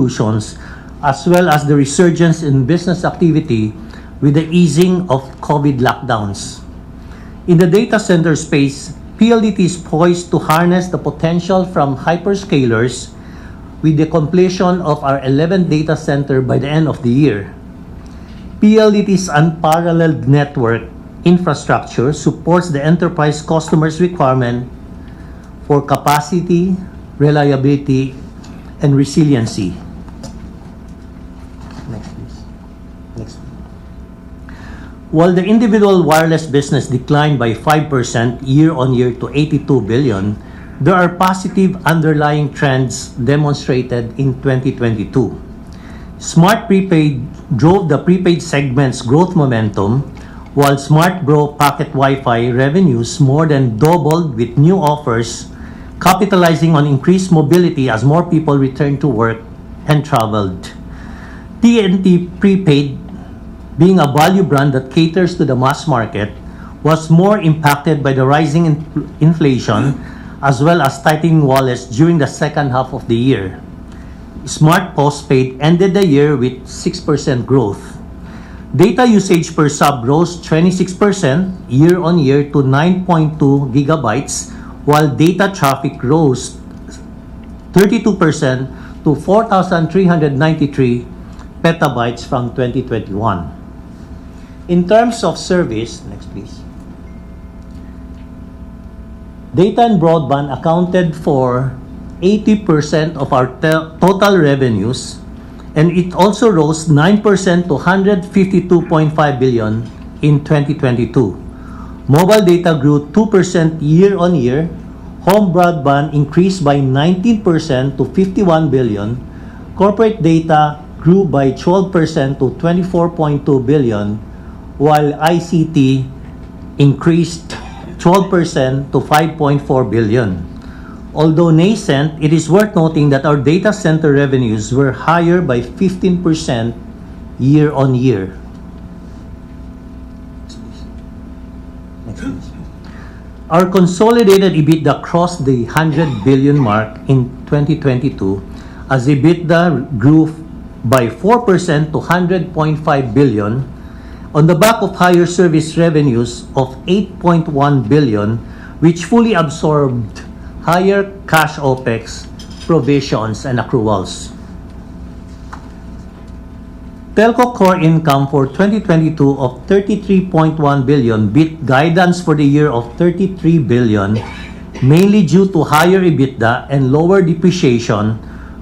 solutions, as well as the resurgence in business activity with the easing of COVID lockdowns. In the data center space, PLDT is poised to harness the potential from hyperscalers with the completion of our 11th data center by the end of the year. PLDT's unparalleled network infrastructure supports the enterprise customers' requirement for capacity, reliability, and resiliency. Next, please. Next. While the individual wireless business declined by 5% year-on-year to 82 billion, there are positive underlying trends demonstrated in 2022. Smart Prepaid drove the prepaid segment's growth momentum, while Smart Bro Pocket Wi-Fi revenues more than doubled with new offers, capitalizing on increased mobility as more people returned to work and traveled. TNT Prepaid, being a value brand that caters to the mass market, was more impacted by the rising inflation as well as tightening wallets during the second half of the year. Smart Postpaid ended the year with 6% growth. Data usage per sub rose 26% year-on-year to 9.2 gigabytes, while data traffic rose 32% to 4,393 petabytes from 2021. In terms of service, next please. Data and broadband accounted for 80% of our total revenues, and it also rose 9% to 152.5 billion in 2022. Mobile data grew 2% year-on-year. Home broadband increased by 19% to 51 billion. Corporate data grew by 12% to 24.2 billion, while ICT increased 12% to 5.4 billion. Although nascent, it is worth noting that our data center revenues were higher by 15% year-on-year. Our consolidated EBITDA crossed the 100 billion mark in 2022 as EBITDA grew by 4% to 100.5 billion on the back of higher service revenues of 8.1 billion, which fully absorbed higher cash OPEX, provisions, and accruals. Telco core income for 2022 of 33.1 billion beat guidance for the year of 33 billion, mainly due to higher EBITDA and lower depreciation,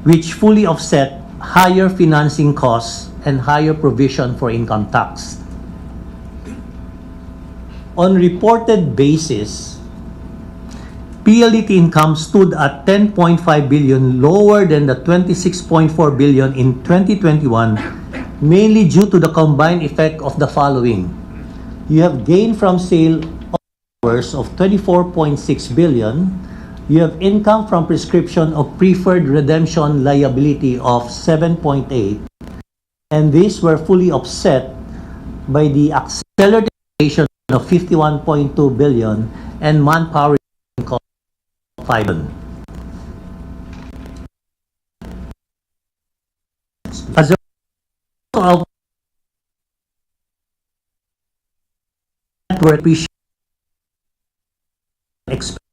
which fully offset higher financing costs and higher provision for income tax. On reported basis, PLDT income stood at 10.5 billion, lower than the 26.4 billion in 2021, mainly due to the combined effect of the following. You have gain from sale of towers of 24.6 billion. You have income from prescription of preferred redemption liability of 7.8, and these were fully offset by the acceleration of 51.2 billion and manpower cost of 5 billion. As a result of network expect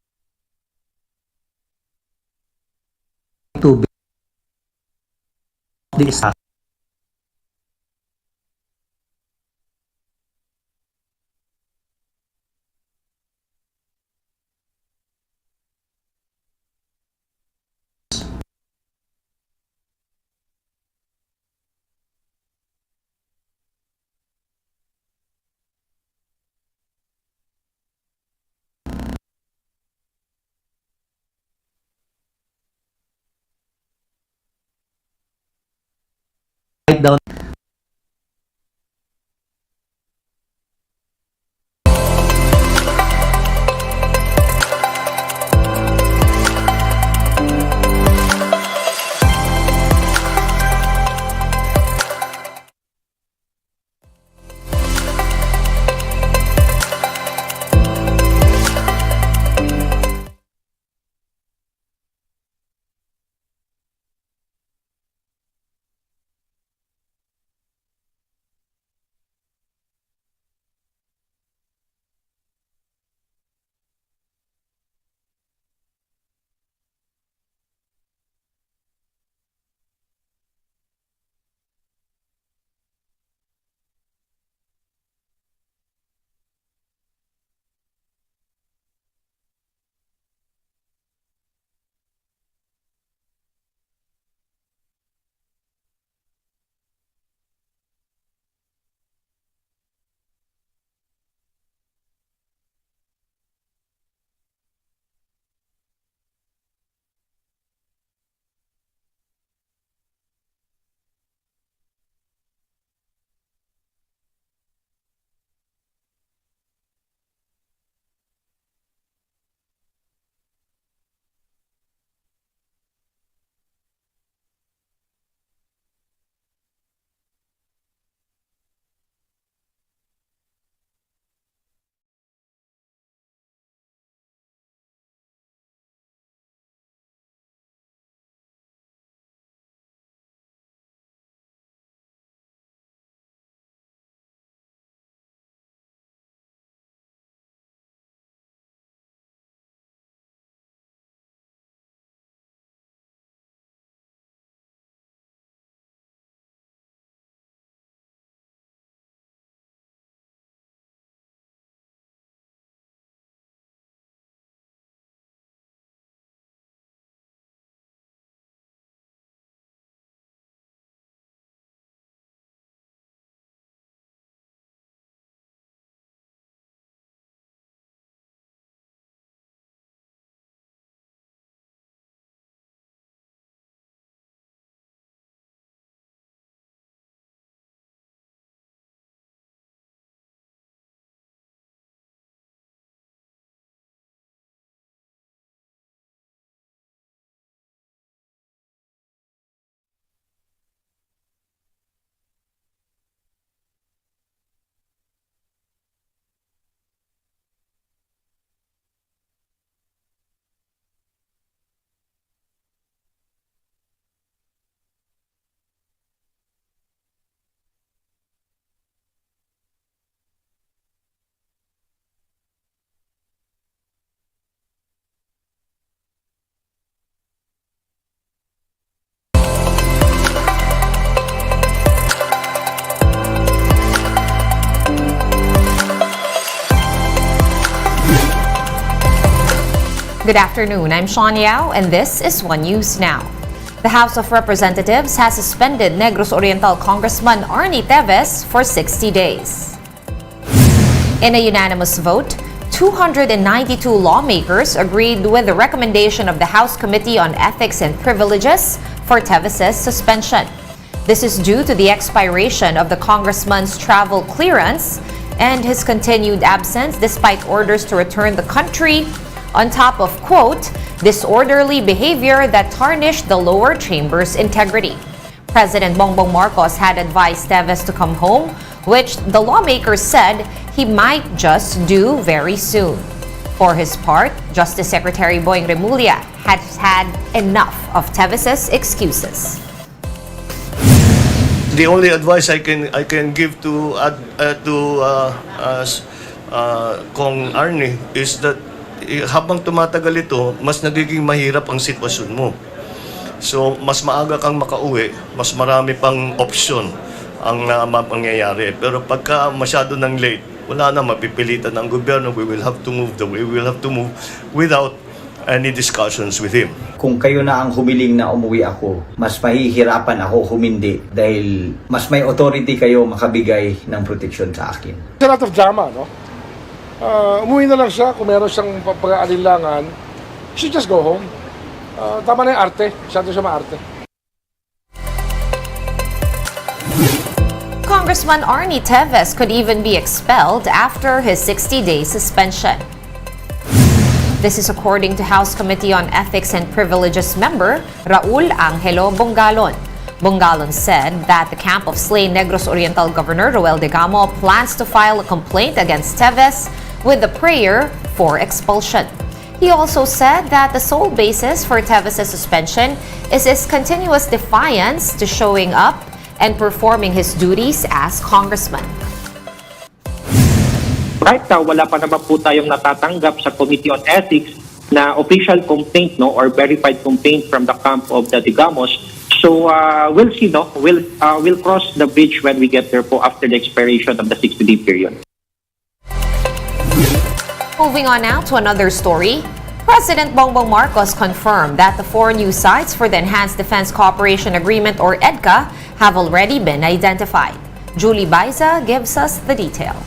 to be this Good afternoon, I'm Sean Yao, and this is One News Now. The House of Representatives has suspended Negros Oriental Congressman Arnie Teves for 60 days. In a unanimous vote, 292 lawmakers agreed with the recommendation of the House Committee on Ethics and Privileges for Teves' suspension. This is due to the expiration of the congressman's travel clearance and his continued absence despite orders to return the country on top of, quote, disorderly behavior that tarnished the lower chamber's integrity. President Bongbong Marcos had advised Teves to come home, which the lawmakers said he might just do very soon. For his part, Justice Secretary Boying Remulla has had enough of Teves' excuses. The only advice I can give to Kong Arnie is that habang tumatagal ito, mas nagiging mahirap ang sitwasyon mo. So, mas maaga kang makauwi, mas marami pang option ang mangyayari. Pero pagka masyado nang late, wala na, mapipilitan ng gobyerno. We will have to move without any discussions with him. Kung kayo na ang humiling na umuwi ako, mas mahihirapan ako humindi dahil mas may authority kayo makabigay ng protection sa akin. There's a lot of drama, no? Umuwi na lang siya kung meron siyang pag-aalilangan. He should just go home. Tama na yung arte. Masyado siya maarte. Congressman Arnie Teves could even be expelled after his 60-day suspension. This is according to House Committee on Ethics and Privileges member Raul Angelo Bongalon. Bongalon said that the camp of slain Negros Oriental Governor Roel Degamo plans to file a complaint against Teves with a prayer for expulsion. He also said that the sole basis for Teves' suspension is his continuous defiance to showing up and performing his duties as congressman. Right now, wala pa naman po tayong natatanggap sa Committee on Ethics na official complaint, no, or verified complaint from the camp of the Digamos. So we'll see, no, we'll cross the bridge when we get there po after the expiration of the 60-day period. Moving on now to another story. President Bongbong Marcos confirmed that the 4 new sites for the Enhanced Defense Cooperation Agreement, or EDCA, have already been identified. Julie Baiza gives us the details.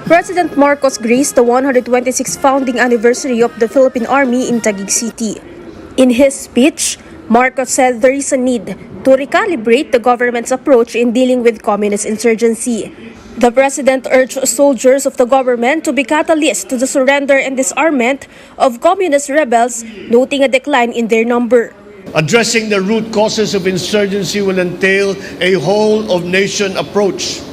President Marcos graced the 126th founding anniversary of the Philippine Army in Taguig City. In his speech, Marcos said there is a need to recalibrate the government's approach in dealing with communist insurgency. The president urged soldiers of the government to be catalysts to the surrender and disarmament of communist rebels, noting a decline in their number. Addressing the root causes of insurgency will entail a whole-of-nation approach.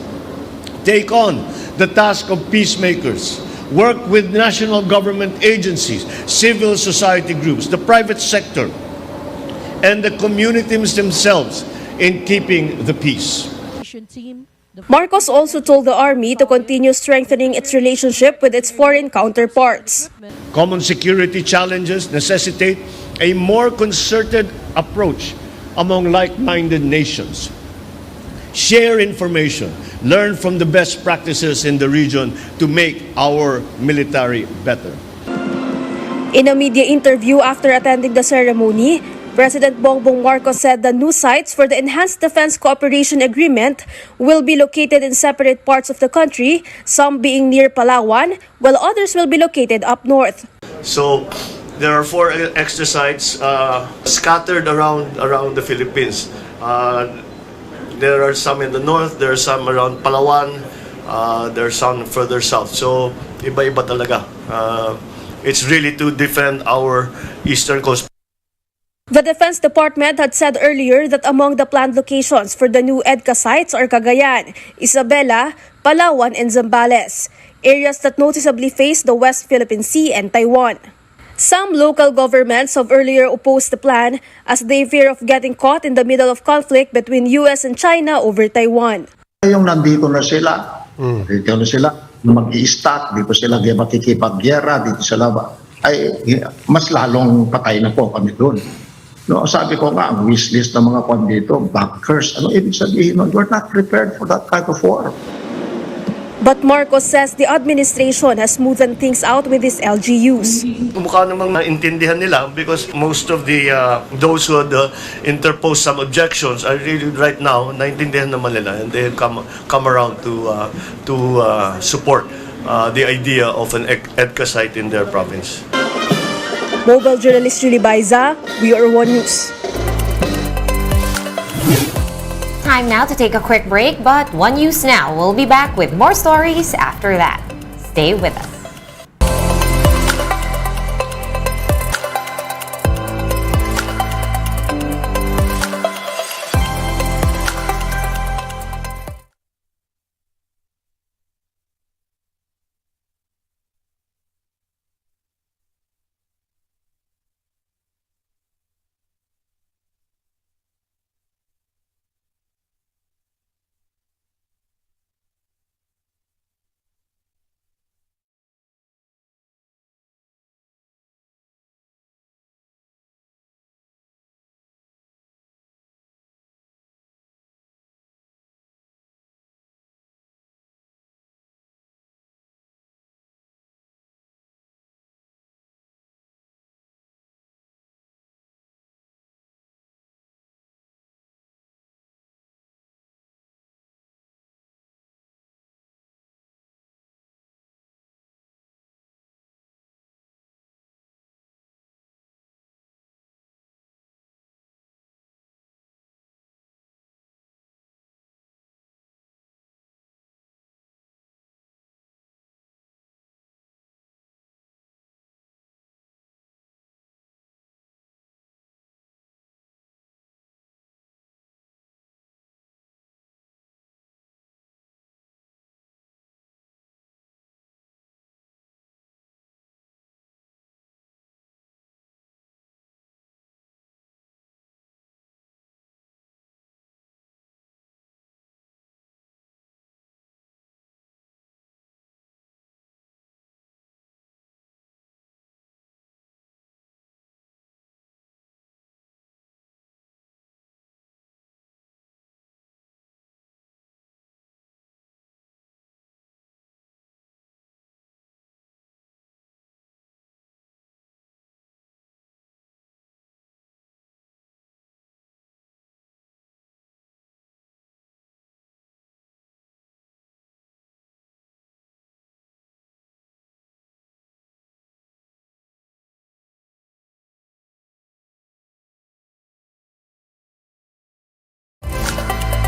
Take on the task of peacemakers. Work with national government agencies, civil society groups, the private sector, and the communities themselves in keeping the peace. Marcos also told the army to continue strengthening its relationship with its foreign counterparts. Common security challenges necessitate a more concerted approach among like-minded nations. Share information, learn from the best practices in the region to make our military better. In a media interview after attending the ceremony, President Bongbong Marcos said the new sites for the Enhanced Defense Cooperation Agreement will be located in separate parts of the country, some being near Palawan, while others will be located up north. So there are 4 extra sites scattered around the Philippines. There are some in the north, there are some around Palawan, there are some further south. So iba-iba talaga. It's really to defend our eastern coast. The Defense Department had said earlier that among the planned locations for the new EDCA sites are Cagayan, Isabela, Palawan, and Zambales, areas that noticeably face the West Philippine Sea and Taiwan. Some local governments have earlier opposed the plan as they fear of getting caught in the middle of conflict between US and China over Taiwan. Yung nandito na sila, dito na sila, mag-i-stack, dito sila makikipag-gyera, dito sila, ay mas lalong patay na po kami doon. No, sabi ko nga, ang wishlist ng mga kwan dito, bankers, ano ibig sabihin nun? We're not prepared for that type of war. But Marcos says the administration has smoothened things out with his LGUs. Mukha namang naintindihan nila because most of the those who had interposed some objections are really right now naintindihan naman nila, and they come around to support the idea of an EDCA site in their province. Mobile journalist Julie Baiza, We Are One News. Time now to take a quick break, but One News Now will be back with more stories after that. Stay with us.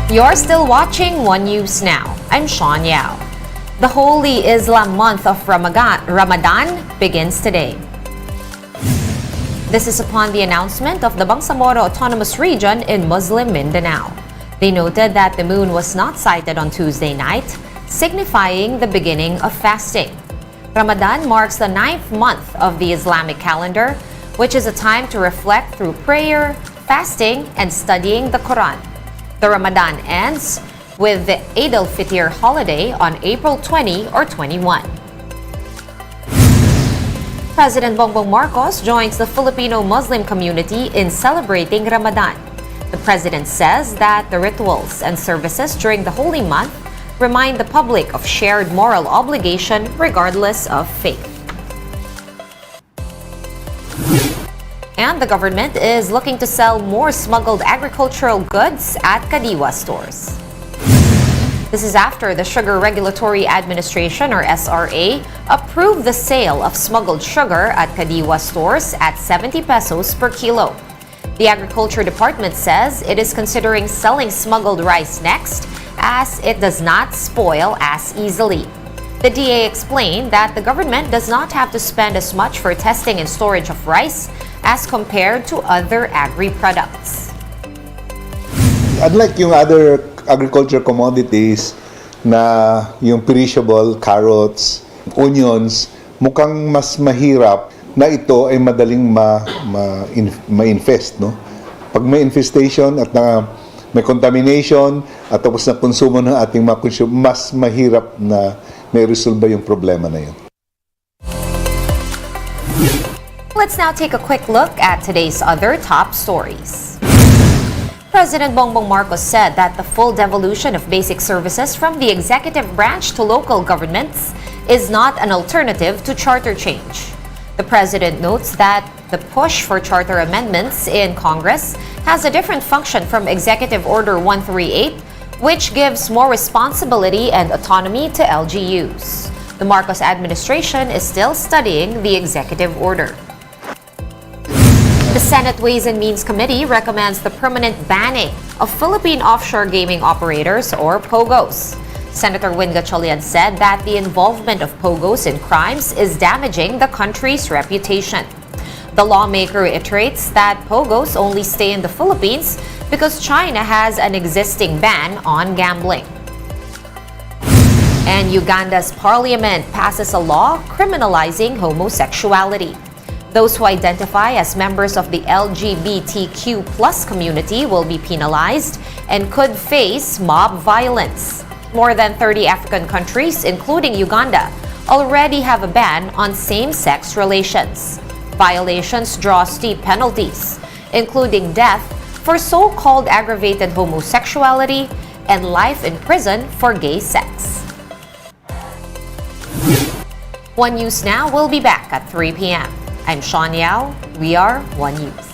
You're still watching One News Now. I'm Sean Yao. The Holy Islam month of Ramadan begins today. This is upon the announcement of the Bangsamoro Autonomous Region in Muslim Mindanao. They noted that the moon was not sighted on Tuesday night, signifying the beginning of fasting. Ramadan marks the 9th month of the Islamic calendar, which is a time to reflect through prayer, fasting, and studying the Quran. The Ramadan ends with the Eid al-Fitr holiday on April 20 or 21. President Bongbong Marcos joins the Filipino Muslim community in celebrating Ramadan. The president says that the rituals and services during the holy month remind the public of shared moral obligation regardless of faith. And the government is looking to sell more smuggled agricultural goods at Kadiwa stores. This is after the Sugar Regulatory Administration, or SRA, approved the sale of smuggled sugar at Kadiwa stores at 70 pesos per kilo. The Agriculture Department says it is considering selling smuggled rice next, as it does not spoil as easily. The DA explained that the government does not have to spend as much for testing and storage of rice as compared to other agri-products. Unlike yung other agriculture commodities na yung perishable, carrots, onions, mukhang mas mahirap na ito ay madaling ma-infest. No? Pag may infestation at may contamination at tapos na konsumo ng ating mga consumer, mas mahirap na may resolve yung problema na yun. Let's now take a quick look at today's other top stories. President Bongbong Marcos said that the full devolution of basic services from the executive branch to local governments is not an alternative to charter change. The president notes that the push for charter amendments in Congress has a different function from Executive Order 138, which gives more responsibility and autonomy to LGUs. The Marcos administration is still studying the executive order. The Senate Ways and Means Committee recommends the permanent banning of Philippine offshore gaming operators, or POGOs. Senator Win Gatchalian said that the involvement of POGOs in crimes is damaging the country's reputation. The lawmaker reiterates that POGOs only stay in the Philippines because China has an existing ban on gambling. And Uganda's parliament passes a law criminalizing homosexuality. Those who identify as members of the LGBTQ+ community will be penalized and could face mob violence. More than 30 African countries, including Uganda, already have a ban on same-sex relations. Violations draw steep penalties, including death for so-called aggravated homosexuality and life in prison for gay sex. One News Now will be back at 3 p.m. I'm Sean Yao. We are One News.